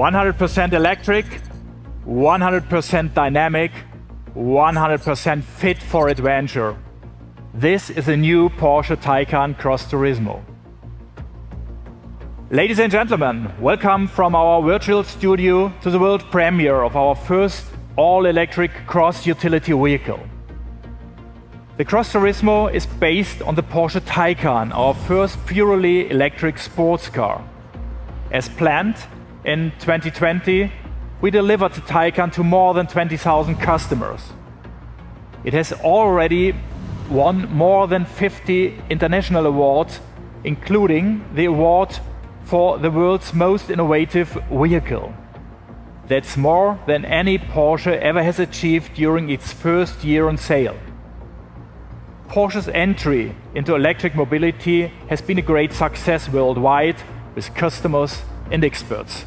100% electric, 100% dynamic, 100% fit for adventure. This is a new Porsche Taycan Cross Turismo. Ladies and gentlemen, welcome from our virtual studio to the world premiere of our first all-electric cross utility vehicle. The Cross Turismo is based on the Porsche Taycan, our first purely electric sports car. As planned, in 2020, we delivered the Taycan to more than 20,000 customers. It has already won more than 50 international awards, including the award for the world's most innovative vehicle. That's more than any Porsche ever has achieved during its first year on sale. Porsche's entry into electric mobility has been a great success worldwide with customers and experts.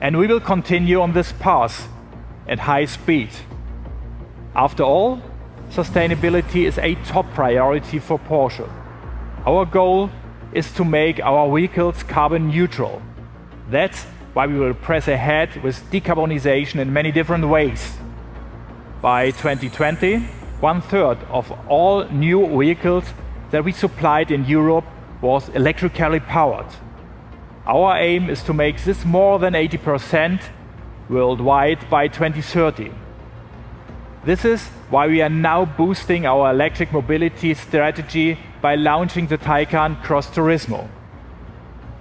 And we will continue on this path at high speed. After all, sustainability is a top priority for Porsche. Our goal is to make our vehicles carbon neutral. That's why we will press ahead with decarbonization in many different ways. By 2020, 1/3 of all new vehicles that we supplied in Europe was electrically powered. Our aim is to make this more than 80% worldwide by 2030. This is why we are now boosting our electric mobility strategy by launching the Taycan Cross Turismo.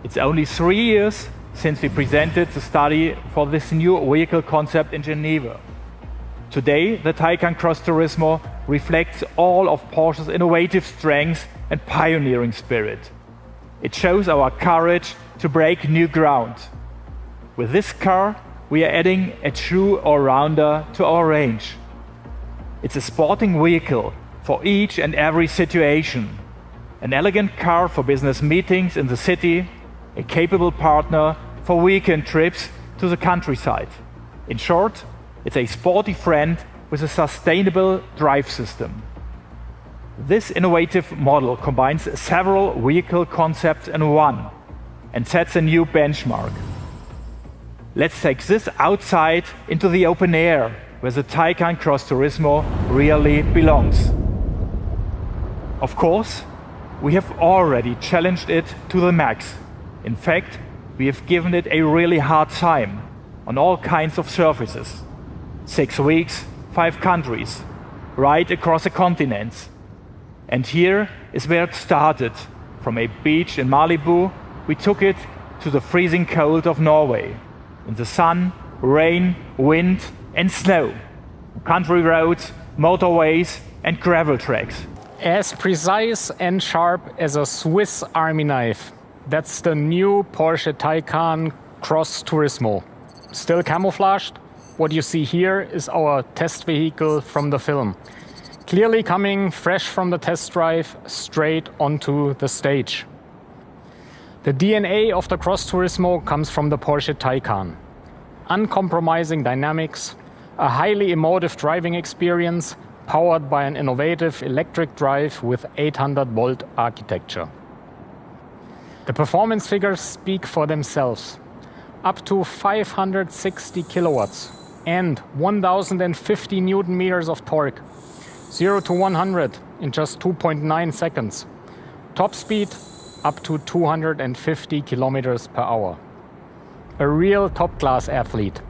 It's only 3 years since we presented the study for this new vehicle concept in Geneva. Today, the Taycan Cross Turismo reflects all of Porsche's innovative strengths and pioneering spirit. It shows our courage to break new ground. With this car, we are adding a true all-rounder to our range. It's a sporting vehicle for each and every situation. An elegant car for business meetings in the city, a capable partner for weekend trips to the countryside. In short, it's a sporty friend with a sustainable drive system. This innovative model combines several vehicle concepts in one and sets a new benchmark. Let's take this outside into the open air, where the Taycan Cross Turismo really belongs. Of course, we have already challenged it to the max. In fact, we have given it a really hard time on all kinds of surfaces. 6 weeks, 5 countries, right across the continents. And here is where it started. From a beach in Malibu, we took it to the freezing cold of Norway. In the sun, rain, wind, and snow. Country roads, motorways, and gravel tracks. As precise and sharp as a Swiss Army knife. That's the new Porsche Taycan Cross Turismo. Still camouflaged? What you see here is our test vehicle from the film. Clearly coming fresh from the test drive straight onto the stage. The DNA of the Cross Turismo comes from the Porsche Taycan. Uncompromising dynamics, a highly emotive driving experience powered by an innovative electric drive with 800-volt architecture. The performance figures speak for themselves. Up to 560 kilowatts and 1050 Newton meters of torque. 0 to 100 in just 2.9 seconds. Top speed up to 250 kilometers per hour. A real top-class athlete,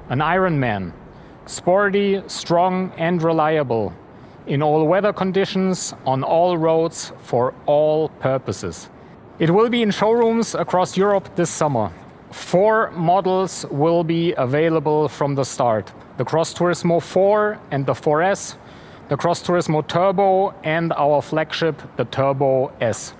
an Ironman. Sporty, strong and reliable. In all weather conditions, on all roads, for all purposes. It will be in showrooms across Europe this summer. 4 models will be available from the start. The Cross Turismo 4 and the 4S, the Cross Turismo Turbo and our flagship, the Turbo S.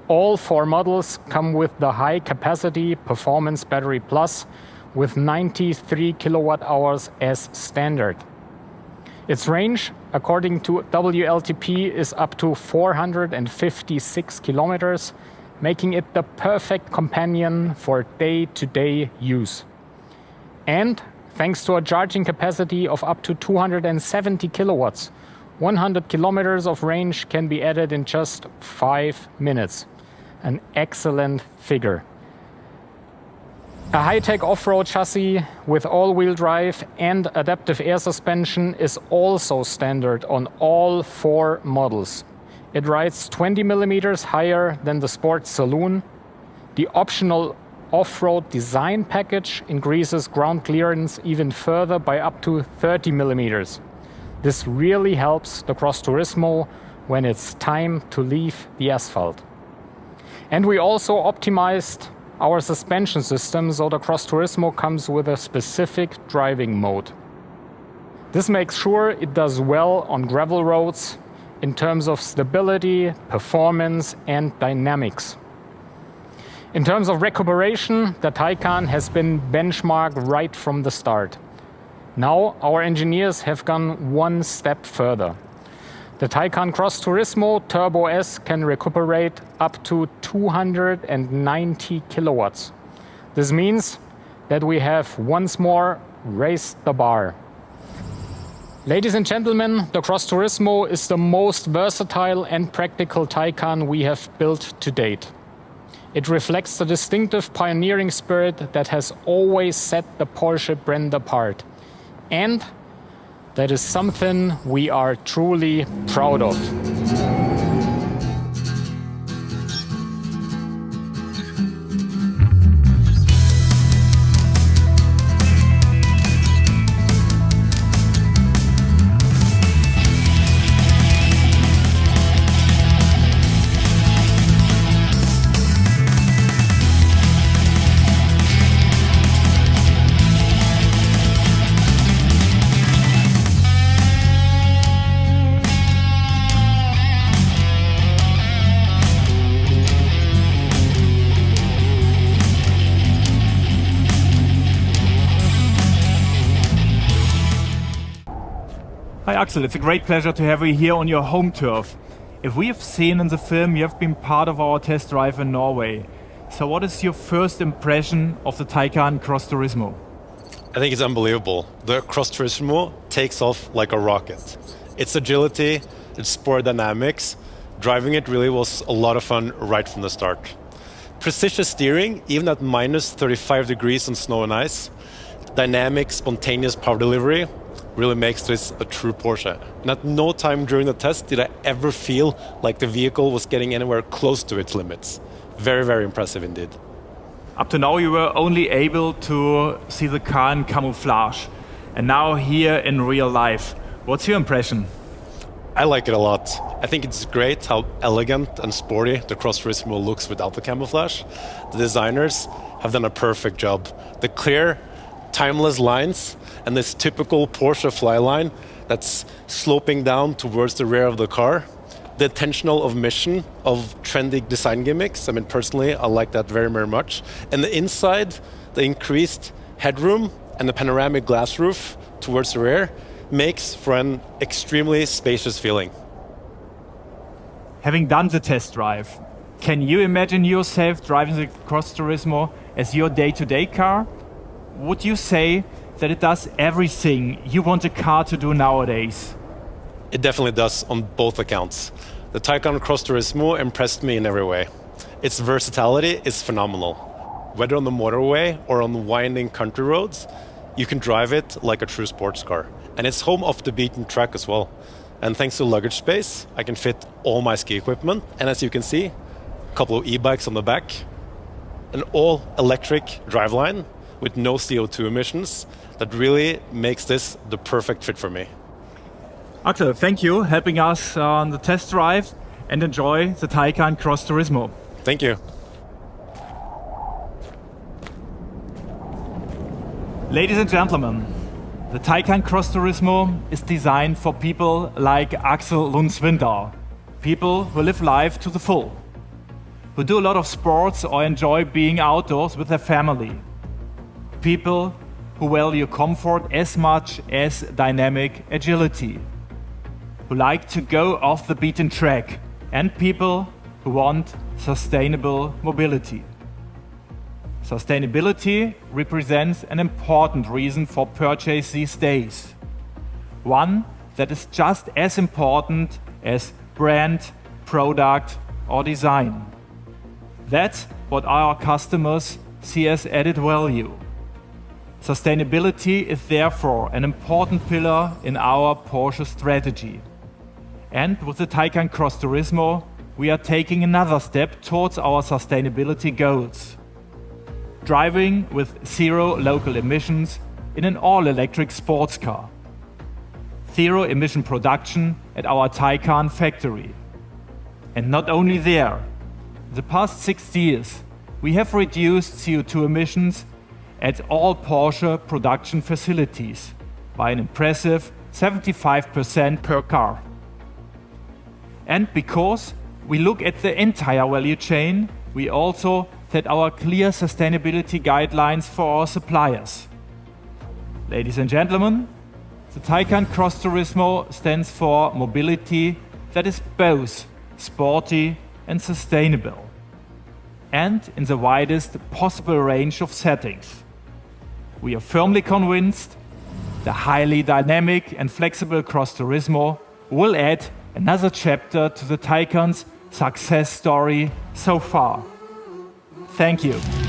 All 4 models come with the high-capacity Performance Battery Plus with 93 kilowatt hours as standard. Its range, according to WLTP, is up to 456 kilometers, making it the perfect companion for day-to-day use. And thanks to a charging capacity of up to 270 kilowatts, 100 kilometers of range can be added in just 5 minutes. An excellent figure. A high-tech off-road chassis with all-wheel drive and adaptive air suspension is also standard on all 4 models. It rides 20 millimeters higher than the Sport Saloon. The optional off-road design package increases ground clearance even further by up to 30 millimeters. This really helps the Cross Turismo when it's time to leave the asphalt. And we also optimized our suspension system, so the Cross Turismo comes with a specific driving mode. This makes sure it does well on gravel roads in terms of stability, performance, and dynamics. In terms of recuperation, the Taycan has been benchmarked right from the start. Now our engineers have gone one step further. The Taycan Cross Turismo Turbo S can recuperate up to 290 kilowatts. This means that we have once more raised the bar. Ladies and gentlemen, the Cross Turismo is the most versatile and practical Taycan we have built to date. It reflects the distinctive pioneering spirit that has always set the Porsche brand apart. And that is something we are truly proud of. Hi Axel, it's a great pleasure to have you here on your home turf. If we have seen in the film, you have been part of our test drive in Norway. So what is your first impression of the Taycan Cross Turismo? I think it's unbelievable. The Cross Turismo takes off like a rocket. Its agility, its sport dynamics, driving it really was a lot of fun right from the start. Precision steering, even at minus 35 degrees on snow and ice. Dynamic, spontaneous power delivery really makes this a true Porsche. And at no time during the test did I ever feel like the vehicle was getting anywhere close to its limits. Very, very impressive indeed. Up to now you were only able to see the car in camouflage. And now here in real life. What's your impression? I like it a lot. I think it's great how elegant and sporty the Cross Turismo looks without the camouflage. The designers have done a perfect job. The clear, timeless lines and this typical Porsche fly line that's sloping down towards the rear of the car. The intentional omission of trendy design gimmicks. I mean, personally, I like that very, very much. And the inside, the increased headroom and the panoramic glass roof towards the rear makes for an extremely spacious feeling. Having done the test drive, can you imagine yourself driving the Cross Turismo as your day-to-day car? Would you say that it does everything you want a car to do nowadays? It definitely does on both accounts. The Taycan Cross Turismo impressed me in every way. Its versatility is phenomenal. Whether on the motorway or on winding country roads, you can drive it like a true sports car. And it's home off the beaten track as well. And thanks to luggage space, I can fit all my ski equipment. And as you can see, a couple of e-bikes on the back, an all-electric driveline with no CO2 emissions. That really makes this the perfect fit for me. Axel, thank you helping us on the test drive and enjoy the Taycan Cross Turismo. Thank you. Ladies and gentlemen, the Taycan Cross Turismo is designed for people like Axel Lundsvindal, people who live life to the full, who do a lot of sports or enjoy being outdoors with their family, people who value comfort as much as dynamic agility, who like to go off the beaten track, and people who want sustainable mobility. Sustainability represents an important reason for purchase these days. One that is just as important as brand, product or design. That's what our customers see as added value. Sustainability is therefore an important pillar in our Porsche strategy. And with the Taycan Cross Turismo, we are taking another step towards our sustainability goals. Driving with zero local emissions in an all-electric sports car. Zero emission production at our Taycan factory. And not only there, in the past 6 years, we have reduced CO2 emissions at all Porsche production facilities by an impressive 75% per car. And because we look at the entire value chain, we also set our clear sustainability guidelines for our suppliers. Ladies and gentlemen, the Taycan Cross Turismo stands for mobility that is both sporty and sustainable, and in the widest possible range of settings. We are firmly convinced the highly dynamic and flexible Cross Turismo will add another chapter to the Taycan's success story so far. Thank you.